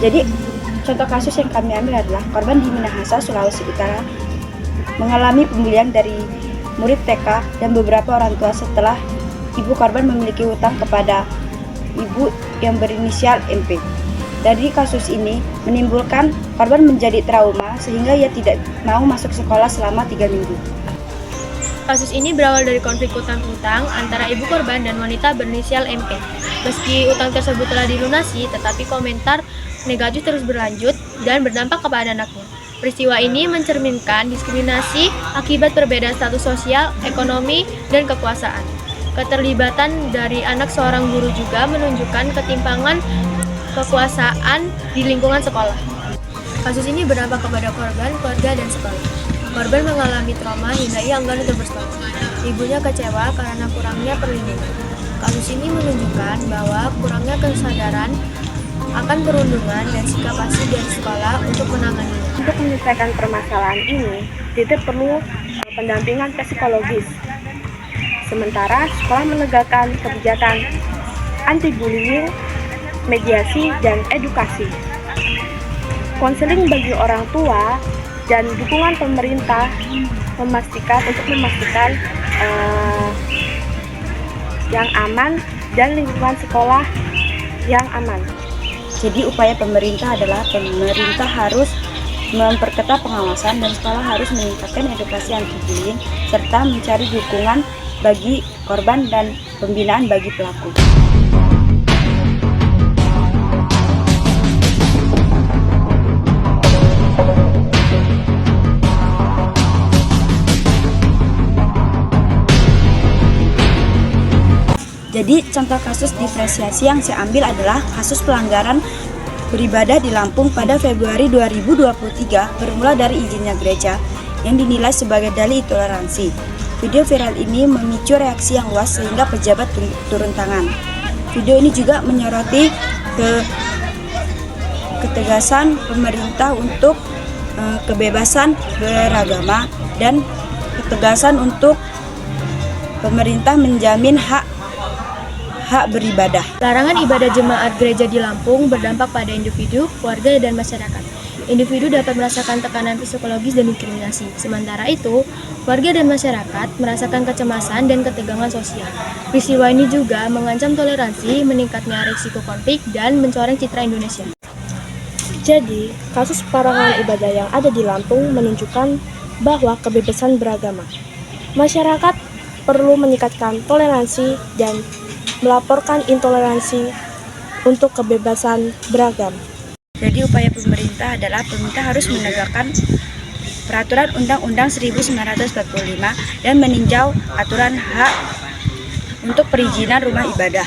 Jadi contoh kasus yang kami ambil adalah korban di Minahasa, Sulawesi Utara mengalami pembulian dari murid TK dan beberapa orang tua setelah ibu korban memiliki hutang kepada ibu yang berinisial MP. Dari kasus ini menimbulkan korban menjadi trauma sehingga ia tidak mau masuk sekolah selama 3 minggu. Kasus ini berawal dari konflik utang-utang antara ibu korban dan wanita berinisial MP. Meski utang tersebut telah dilunasi, tetapi komentar negatif terus berlanjut dan berdampak kepada anaknya. Peristiwa ini mencerminkan diskriminasi akibat perbedaan status sosial, ekonomi, dan kekuasaan. Keterlibatan dari anak seorang guru juga menunjukkan ketimpangan kekuasaan di lingkungan sekolah. Kasus ini berdampak kepada korban, keluarga, dan sekolah. Korban mengalami trauma hingga ia enggan untuk bersekolah. Ibunya kecewa karena kurangnya perlindungan. Kasus ini menunjukkan bahwa kurangnya kesadaran akan perundungan dan sikap pasif dari sekolah untuk menanganinya. Untuk menyelesaikan permasalahan ini, tidak perlu pendampingan psikologis. Sementara sekolah menegakkan kebijakan anti-bullying, mediasi, dan edukasi. Konseling bagi orang tua dan dukungan pemerintah memastikan yang aman dan lingkungan sekolah yang aman. Jadi upaya pemerintah adalah pemerintah harus memperketat pengawasan dan sekolah harus meningkatkan edukasi anti-bullying serta mencari dukungan bagi korban dan pembinaan bagi pelaku. Jadi contoh kasus diferensiasi yang saya ambil adalah kasus pelanggaran beribadah di Lampung pada Februari 2023 bermula dari izinnya gereja yang dinilai sebagai dalih intoleransi. Video viral ini memicu reaksi yang luas sehingga pejabat turun tangan. Video ini juga menyoroti ketegasan pemerintah untuk kebebasan beragama dan ketegasan untuk pemerintah menjamin hak beribadah. Larangan ibadah jemaat gereja di Lampung berdampak pada individu, keluarga, dan masyarakat. Individu dapat merasakan tekanan psikologis dan diskriminasi. Sementara itu, keluarga dan masyarakat merasakan kecemasan dan ketegangan sosial. Peristiwa ini juga mengancam toleransi, meningkatnya risiko konflik, dan mencoreng citra Indonesia. Jadi, kasus pelarangan ibadah yang ada di Lampung menunjukkan bahwa kebebasan beragama. Masyarakat perlu meningkatkan toleransi dan melaporkan intoleransi untuk kebebasan beragam. Jadi upaya pemerintah adalah pemerintah harus menegakkan peraturan Undang-Undang 1945 dan meninjau aturan hak untuk perizinan rumah ibadah.